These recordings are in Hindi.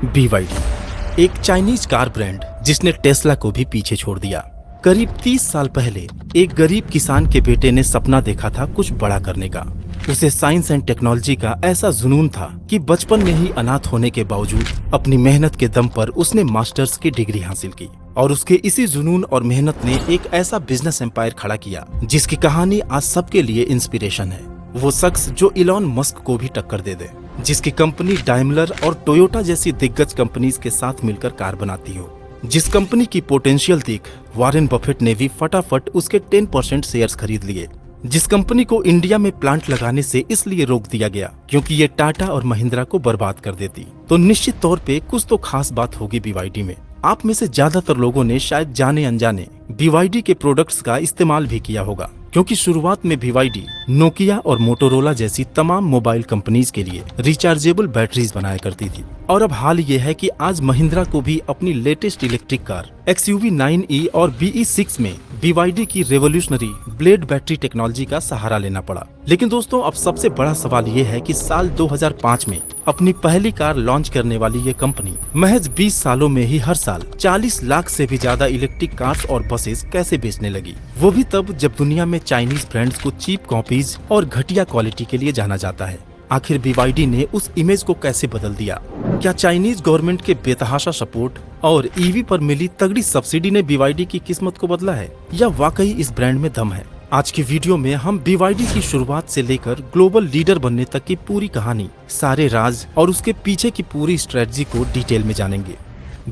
BYD एक चाइनीज कार ब्रांड जिसने टेस्ला को भी पीछे छोड़ दिया। करीब 30 साल पहले एक गरीब किसान के बेटे ने सपना देखा था कुछ बड़ा करने का। उसे साइंस एंड टेक्नोलॉजी का ऐसा जुनून था कि बचपन में ही अनाथ होने के बावजूद अपनी मेहनत के दम पर उसने मास्टर्स की डिग्री हासिल की और उसके इसी जुनून और मेहनत ने एक ऐसा बिजनेस एम्पायर खड़ा किया जिसकी कहानी आज सबके लिए इंस्पिरेशन है। वो शख्स जो इलॉन मस्क को भी टक्कर दे दे, जिसकी कंपनी डाइमलर और टोयोटा जैसी दिग्गज कंपनीज के साथ मिलकर कार बनाती हो, जिस कंपनी की पोटेंशियल देख वॉरेन बफेट ने भी फटाफट उसके 10% शेयर्स खरीद लिए, जिस कंपनी को इंडिया में प्लांट लगाने से इसलिए रोक दिया गया क्योंकि ये टाटा और महिंद्रा को बर्बाद कर देती। तो निश्चित तौर पे कुछ तो खास बात होगी BYD में। आप में से ज्यादातर लोगों ने शायद जाने अनजाने BYD के प्रोडक्ट्स का इस्तेमाल भी किया होगा, क्योंकि शुरुआत में BYD नोकिया और मोटोरोला जैसी तमाम मोबाइल कंपनीज के लिए रिचार्जेबल बैटरीज बनाया करती थी। और अब हाल ये है कि आज महिंद्रा को भी अपनी latest electric car XUV 9e और BE6 में BYD की रेवोल्यूशनरी ब्लेड बैटरी टेक्नोलॉजी का सहारा लेना पड़ा। लेकिन दोस्तों, अब सबसे बड़ा सवाल ये है कि साल 2005 में अपनी पहली कार लॉन्च करने वाली ये कंपनी महज 20 सालों में ही हर साल 40 लाख से भी ज्यादा इलेक्ट्रिक कार्स और बसेस कैसे बेचने लगी, वो भी तब जब दुनिया में चाइनीज ब्रांड्स को चीप कॉपीज और घटिया क्वालिटी के लिए जाना जाता है। आखिर BYD ने उस इमेज को कैसे बदल दिया? क्या चाइनीज गवर्नमेंट के बेतहाशा सपोर्ट और EV पर मिली तगड़ी सब्सिडी ने BYD की किस्मत को बदला है, या वाकई इस ब्रांड में दम है? आज की वीडियो में हम BYD की शुरुआत से लेकर ग्लोबल लीडर बनने तक की पूरी कहानी, सारे राज और उसके पीछे की पूरी स्ट्रेटजी को डिटेल में जानेंगे।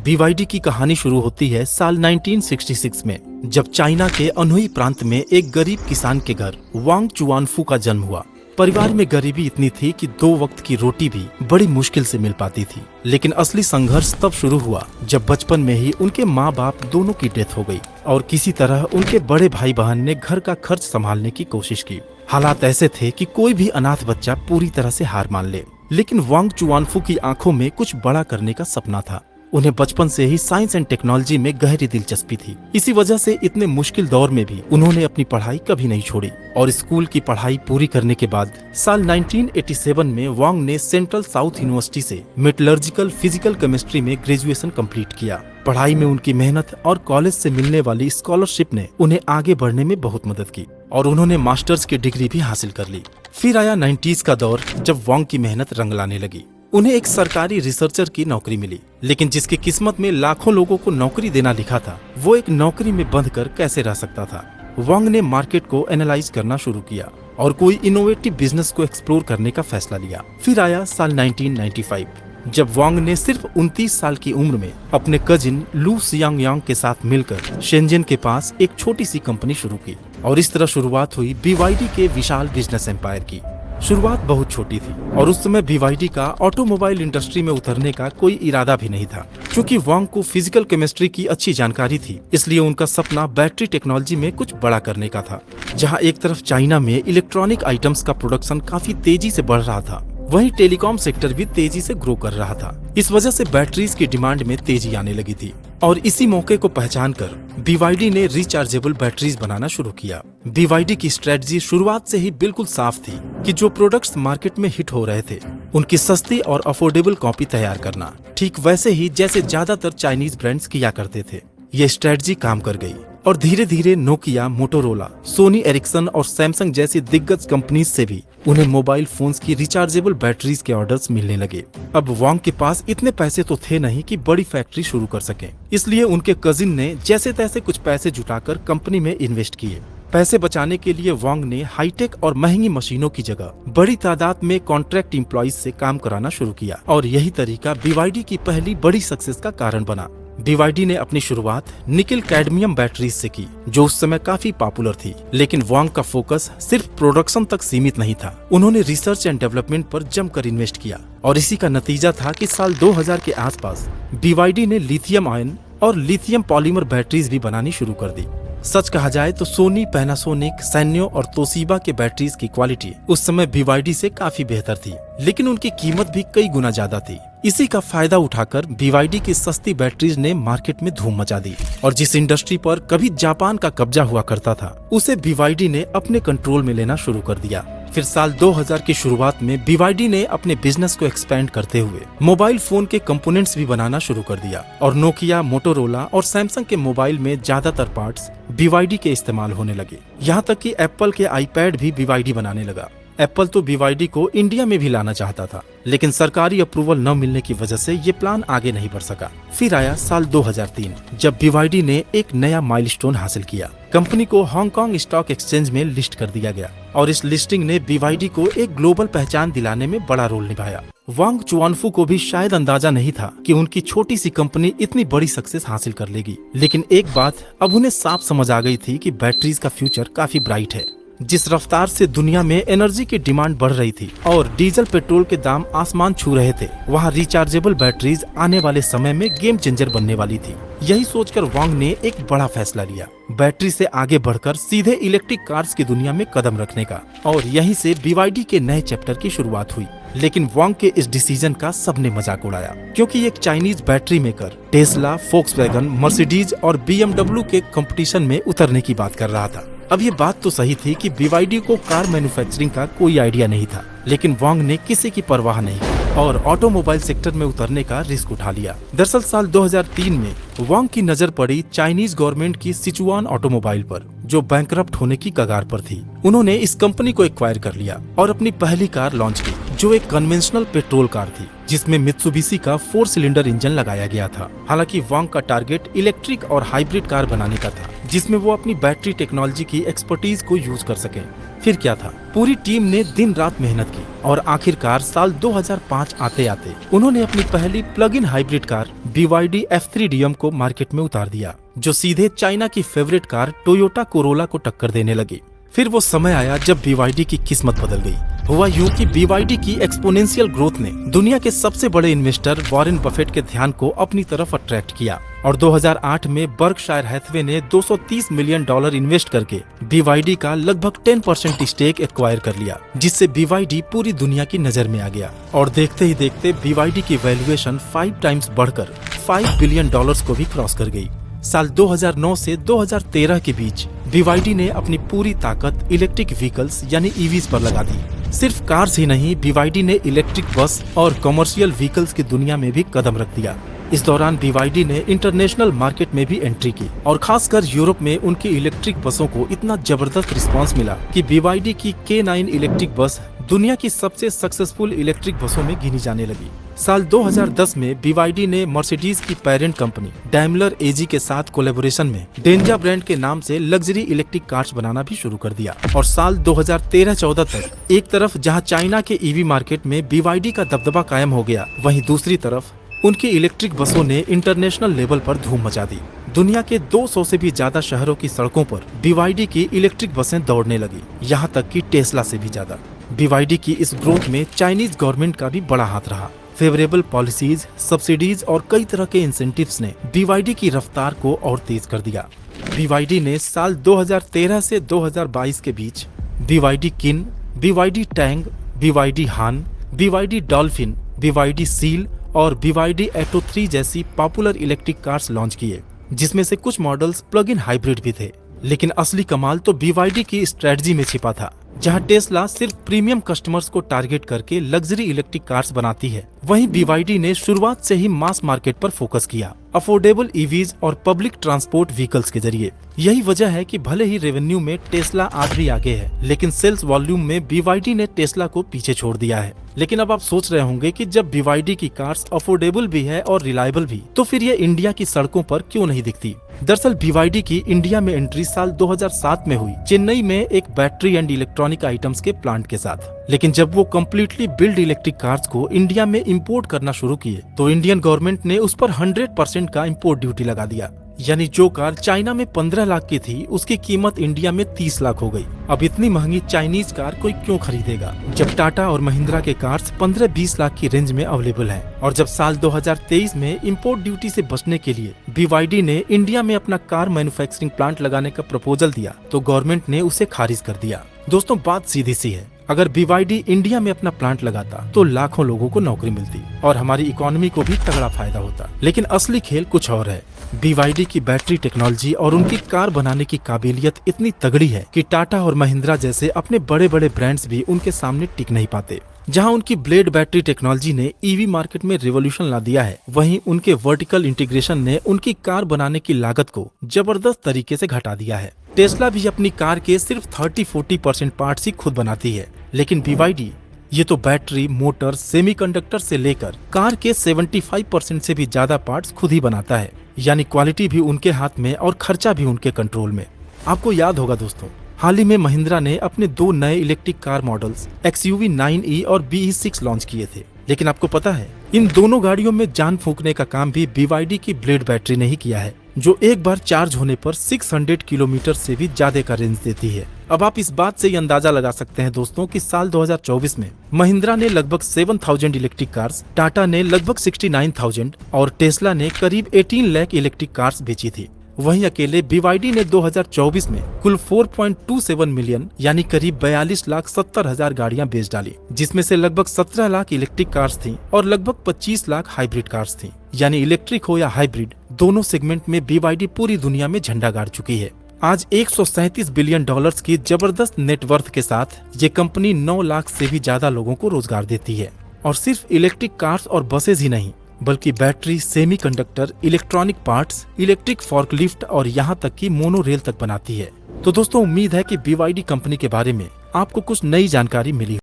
BYD की कहानी शुरू होती है साल 1966 में, जब चाइना के अनहुई प्रांत में एक गरीब किसान के घर वांग चुआनफू का जन्म हुआ। परिवार में गरीबी इतनी थी कि 2 वक्त की रोटी भी बड़ी मुश्किल से मिल पाती थी। लेकिन असली संघर्ष तब शुरू हुआ जब बचपन में ही उनके माँ बाप दोनों की डेथ हो गई और किसी तरह उनके बड़े भाई बहन ने घर का खर्च संभालने की कोशिश की। हालात ऐसे थे कि कोई भी अनाथ बच्चा पूरी तरह से हार मान ले। लेकिन वांग चुआनफू की आंखों में कुछ बड़ा करने का सपना था। उन्हें बचपन से ही साइंस एंड टेक्नोलॉजी में गहरी दिलचस्पी थी। इसी वजह से इतने मुश्किल दौर में भी उन्होंने अपनी पढ़ाई कभी नहीं छोड़ी और स्कूल की पढ़ाई पूरी करने के बाद साल 1987 में वांग ने सेंट्रल साउथ यूनिवर्सिटी से मेटलर्जिकल फिजिकल केमिस्ट्री में ग्रेजुएशन कंप्लीट किया। पढ़ाई में उनकी मेहनत और कॉलेज से मिलने वाली स्कॉलरशिप ने उन्हें आगे बढ़ने में बहुत मदद की और उन्होंने मास्टर्स की डिग्री भी हासिल कर ली। फिर आया 90s का दौर, जब वांग की मेहनत रंग लाने लगी। उन्हें एक सरकारी रिसर्चर की नौकरी मिली, लेकिन जिसकी किस्मत में लाखों लोगों को नौकरी देना लिखा था, वो एक नौकरी में बंध कर कैसे रह सकता था? वांग ने मार्केट को एनालाइज करना शुरू किया और कोई इनोवेटिव बिजनेस को एक्सप्लोर करने का फैसला लिया। फिर आया साल 1995, जब वांग ने सिर्फ 29 साल की उम्र में अपने कजिन लू सियांग के साथ मिलकर शेंजन के पास एक छोटी सी कंपनी शुरू की और इस तरह शुरुआत हुई BYD के विशाल बिजनेस एम्पायर की। शुरुआत बहुत छोटी थी और उस समय BYD का ऑटोमोबाइल इंडस्ट्री में उतरने का कोई इरादा भी नहीं था। क्योंकि वांग को फिजिकल केमिस्ट्री की अच्छी जानकारी थी, इसलिए उनका सपना बैटरी टेक्नोलॉजी में कुछ बड़ा करने का था। जहां एक तरफ चाइना में इलेक्ट्रॉनिक आइटम्स का प्रोडक्शन काफी तेजी से बढ़ रहा था, वहीं टेलीकॉम सेक्टर भी तेजी से ग्रो कर रहा था। इस वजह से बैटरीज की डिमांड में तेजी आने लगी थी और इसी मौके को पहचान कर BYD ने रिचार्जेबल बैटरीज बनाना शुरू किया। BYD की स्ट्रेटजी शुरुआत से ही बिल्कुल साफ थी कि जो प्रोडक्ट्स मार्केट में हिट हो रहे थे, उनकी सस्ती और अफोर्डेबल कॉपी तैयार करना, ठीक वैसे ही जैसे ज्यादातर चाइनीज ब्रांड्स किया करते थे। ये स्ट्रेटजी काम कर गई और धीरे धीरे नोकिया, मोटोरोला, सोनी एरिक्सन और सैमसंग जैसी दिग्गज कंपनीज से भी उन्हें मोबाइल फोन्स की रिचार्जेबल बैटरीज के ऑर्डर्स मिलने लगे। अब वांग के पास इतने पैसे तो थे नहीं कि बड़ी फैक्ट्री शुरू कर सकें, इसलिए उनके कजिन ने जैसे तैसे कुछ पैसे जुटाकर कंपनी में इन्वेस्ट किए। पैसे बचाने के लिए वांग ने हाईटेक और महंगी मशीनों की जगह बड़ी तादाद में कॉन्ट्रैक्ट एम्प्लॉइज से काम कराना शुरू किया और यही तरीका BYD की पहली बड़ी सक्सेस का कारण बना। BYD ने अपनी शुरुआत निकल कैडमियम बैटरीज से की, जो उस समय काफी पॉपुलर थी। लेकिन वांग का फोकस सिर्फ प्रोडक्शन तक सीमित नहीं था। उन्होंने रिसर्च एंड डेवलपमेंट पर जमकर इन्वेस्ट किया और इसी का नतीजा था कि साल 2000 के आसपास BYD ने लिथियम आयन और लिथियम पॉलीमर बैटरीज भी बनानी शुरू कर दी। सच कहा जाए तो सोनी, पैनासोनिक, सैन्यो और तोशिबा के बैटरीज की क्वालिटी उस समय BYD से काफी बेहतर थी, लेकिन उनकी कीमत भी कई गुना ज्यादा थी। इसी का फायदा उठाकर BYD की सस्ती बैटरीज ने मार्केट में धूम मचा दी और जिस इंडस्ट्री पर कभी जापान का कब्जा हुआ करता था, उसे BYD ने अपने कंट्रोल में लेना शुरू कर दिया। फिर साल 2000 की शुरुआत में BYD ने अपने बिजनेस को एक्सपेंड करते हुए मोबाइल फोन के कंपोनेंट्स भी बनाना शुरू कर दिया और नोकिया, मोटोरोला और सैमसंग के मोबाइल में ज्यादातर पार्ट्स BYD के इस्तेमाल होने लगे। यहाँ तक कि एप्पल के आईपैड भी BYD बनाने लगा। एप्पल तो BYD को इंडिया में भी लाना चाहता था, लेकिन सरकारी अप्रूवल न मिलने की वजह से ये प्लान आगे नहीं बढ़ सका। फिर आया साल 2003, जब BYD ने एक नया माइलस्टोन हासिल किया। कंपनी को हांगकांग स्टॉक एक्सचेंज में लिस्ट कर दिया गया और इस लिस्टिंग ने BYD को एक ग्लोबल पहचान दिलाने में बड़ा रोल निभाया। वांग चुआनफू को भी शायद अंदाजा नहीं था कि उनकी छोटी सी कंपनी इतनी बड़ी सक्सेस हासिल कर लेगी, लेकिन एक बात अब उन्हें साफ समझ आ गई थी कि बैटरीज का फ्यूचर काफी ब्राइट है। जिस रफ्तार से दुनिया में एनर्जी की डिमांड बढ़ रही थी और डीजल पेट्रोल के दाम आसमान छू रहे थे, वहाँ रिचार्जेबल बैटरीज आने वाले समय में गेम चेंजर बनने वाली थी। यही सोचकर वांग ने एक बड़ा फैसला लिया, बैटरी से आगे बढ़कर सीधे इलेक्ट्रिक कार्स की दुनिया में कदम रखने का, और यहीं से BYD के नए चैप्टर की शुरुआत हुई। लेकिन वांग के इस डिसीजन का सबने मजाक उड़ाया, क्योंकि एक Chinese battery maker Tesla, Volkswagen, Mercedes और BMW के कंपटीशन में उतरने की बात कर रहा था। अब ये बात तो सही थी कि BYD को कार मैन्युफैक्चरिंग का कोई आइडिया नहीं था, लेकिन वांग ने किसी की परवाह नहीं की और ऑटोमोबाइल सेक्टर में उतरने का रिस्क उठा लिया। दरअसल साल 2003 में वांग की नजर पड़ी चाइनीज गवर्नमेंट की सिचुआन ऑटोमोबाइल पर, जो बैंकरप्ट होने की कगार पर थी। उन्होंने इस कंपनी को एक्वायर कर लिया और अपनी पहली कार लॉन्च की, जो एक कन्वेंशनल पेट्रोल कार थी, जिसमें मित्सुबिशी का 4 सिलेंडर इंजन लगाया गया था। हालांकि वांग का टारगेट इलेक्ट्रिक और हाइब्रिड कार बनाने का था, जिसमें वो अपनी बैटरी टेक्नोलॉजी की एक्सपर्टीज को यूज कर सके। फिर क्या था, पूरी टीम ने दिन रात मेहनत की और आखिरकार साल 2005 आते आते उन्होंने अपनी पहली plug in hybrid car BYD F3DM को मार्केट में उतार दिया, जो सीधे चाइना की फेवरेट कार टोयोटा कोरोला को टक्कर देने लगी। फिर वो समय आया जब BYD की किस्मत बदल गई। हुआ यूं कि BYD की एक्सपोनेंशियल ग्रोथ ने दुनिया के सबसे बड़े इन्वेस्टर वॉरेन बफेट के ध्यान को अपनी तरफ अट्रैक्ट किया और 2008 में बर्कशायर हैथवे ने $230 मिलियन इन्वेस्ट करके BYD का लगभग 10% स्टेक एक्वायर कर लिया, जिससे BYD पूरी दुनिया की नजर में आ गया और देखते ही देखते BYD की वैल्यूएशन 5 टाइम्स बढ़कर $5 बिलियन को भी क्रॉस कर गई। साल 2009 से 2013 के बीच BYD ने अपनी पूरी ताकत इलेक्ट्रिक व्हीकल्स यानी EVs पर लगा दी। सिर्फ कार्स ही नहीं, BYD ने इलेक्ट्रिक बस और कमर्शियल व्हीकल्स की दुनिया में भी कदम रख दिया। इस दौरान BYD ने इंटरनेशनल मार्केट में भी एंट्री की और खासकर यूरोप में उनकी इलेक्ट्रिक बसों को इतना जबरदस्त रिस्पांस मिला कि BYD की K9 इलेक्ट्रिक बस दुनिया की सबसे सक्सेसफुल इलेक्ट्रिक बसों में गिनी जाने लगी। साल 2010 में BYD ने मर्सिडीज की पेरेंट कंपनी डैमलर AG के साथ कोलैबोरेशन में डेंजा ब्रांड के नाम से लग्जरी इलेक्ट्रिक कार्स बनाना भी शुरू कर दिया और साल 2013-14 तक एक तरफ जहां चाइना के EV मार्केट में BYD का दबदबा कायम हो गया, वहीं दूसरी तरफ उनकी इलेक्ट्रिक बसों ने इंटरनेशनल लेवल पर धूम मचा दी। दुनिया के 200 से भी ज्यादा शहरों की सड़कों पर BYD की इलेक्ट्रिक बसें दौड़ने लगी, यहाँ तक कि टेस्ला से भी ज्यादा। BYD की इस ग्रोथ में चाइनीज गवर्नमेंट का भी बड़ा हाथ रहा। फेवरेबल पॉलिसीज, सब्सिडीज और कई तरह के इंसेंटिव्स ने BYD की रफ्तार को और तेज कर दिया। BYD ने साल 2013 से 2022 के बीच BYD किन, BYD टैंग, BYD हान, BYD डॉल्फिन, BYD सील और BYD एटो 3 जैसी पॉपुलर इलेक्ट्रिक कार्स लॉन्च किए, जिसमें से कुछ मॉडल्स प्लग इन हाइब्रिड भी थे। लेकिन असली कमाल तो BYD की स्ट्रेटजी में छिपा था। जहां टेस्ला सिर्फ प्रीमियम कस्टमर्स को टारगेट करके लग्जरी इलेक्ट्रिक कार्स बनाती है, वहीं BYD ने शुरुआत से ही मास मार्केट पर फोकस किया, अफोर्डेबल EVs और पब्लिक ट्रांसपोर्ट व्हीकल्स के जरिए। यही वजह है कि भले ही रेवेन्यू में टेस्ला आज भी आगे है, लेकिन सेल्स वॉल्यूम में BYD ने टेस्ला को पीछे छोड़ दिया है। लेकिन अब आप सोच रहे होंगे कि जब BYD की कार्स अफोर्डेबल भी है और रिलायबल भी, तो फिर ये इंडिया की सड़कों पर क्यों नहीं दिखती? दरअसल BYD की इंडिया में एंट्री साल 2007 में हुई, चेन्नई में एक बैटरी एंड इलेक्ट्रॉनिक आइटम्स के प्लांट के साथ। लेकिन जब वो कम्प्लीटली बिल्ड इलेक्ट्रिक कार्स को इंडिया में इंपोर्ट करना शुरू किए, तो इंडियन गवर्नमेंट ने उस पर 100% का इंपोर्ट ड्यूटी लगा दिया। यानी जो कार चाइना में 15 लाख की थी, उसकी कीमत इंडिया में 30 लाख हो गई। अब इतनी महंगी चाइनीज कार कोई क्यों खरीदेगा, जब टाटा और महिंद्रा के कार्स 15-20 लाख की रेंज में अवेलेबल हैं। और जब साल 2023 में इंपोर्ट ड्यूटी से बचने के लिए BYD ने इंडिया में अपना कार मैन्युफैक्चरिंग प्लांट लगाने का प्रपोजल दिया, तो गवर्नमेंट ने उसे खारिज कर दिया। दोस्तों, बात सीधी सी है, अगर BYD इंडिया में अपना प्लांट लगाता तो लाखों लोगों को नौकरी मिलती और हमारी इकोनॉमी को भी तगड़ा फायदा होता। लेकिन असली खेल कुछ और है। BYD की बैटरी टेक्नोलॉजी और उनकी कार बनाने की काबिलियत इतनी तगड़ी है कि टाटा और महिंद्रा जैसे अपने बड़े बड़े ब्रांड्स भी उनके सामने टिक नहीं पाते। जहां उनकी ब्लेड बैटरी टेक्नोलॉजी ने EV मार्केट में रिवॉल्यूशन ला दिया है, वहीं उनके वर्टिकल इंटीग्रेशन ने उनकी कार बनाने की लागत को जबरदस्त तरीके से घटा दिया है। टेस्ला भी अपनी कार के सिर्फ 30-40% पार्ट्स ही खुद बनाती है, लेकिन BYD ये तो बैटरी, मोटर, सेमीकंडक्टर से लेकर कार के 75% से भी ज्यादा पार्ट्स खुद ही बनाता है। यानी क्वालिटी भी उनके हाथ में और खर्चा भी उनके कंट्रोल में। आपको याद होगा दोस्तों, हाल ही में महिंद्रा ने अपने 2 नए electric car models XUV 9e और BE6 लॉन्च किए थे। लेकिन आपको पता है, इन दोनों गाड़ियों में जान फूंकने का काम भी BYD की ब्लेड बैटरी ने ही किया है, जो एक बार चार्ज होने पर 600 किलोमीटर से भी ज्यादा का रेंज देती है। अब आप इस बात से ही अंदाजा लगा सकते हैं दोस्तों कि साल 2024 में महिंद्रा ने लगभग 7000 इलेक्ट्रिक कार्स, टाटा ने लगभग 69,000 और टेस्ला ने करीब 18 लाख इलेक्ट्रिक कार्स बेची थी। वहीं अकेले BYD ने 2024 में कुल 4.27 मिलियन यानी करीब 42,70,000 गाड़ियां बेच डाली, जिसमें से लगभग 17 लाख इलेक्ट्रिक कार्स थीं और लगभग 25 लाख हाइब्रिड कार्स थीं। यानी इलेक्ट्रिक हो या हाइब्रिड, दोनों सेगमेंट में BYD पूरी दुनिया में झंडा गाड़ चुकी है। आज $137 बिलियन की जबरदस्त नेटवर्थ के साथ ये कंपनी 9 लाख से भी ज्यादा लोगों को रोजगार देती है। और सिर्फ इलेक्ट्रिक कार्स और बसेज ही नहीं, बल्कि battery, semiconductor, electronic parts, electric forklift और यहाँ तक कि मोनो रेल तक बनाती है। तो दोस्तों, उम्मीद है कि BYD कंपनी के बारे में आपको कुछ नई जानकारी मिली।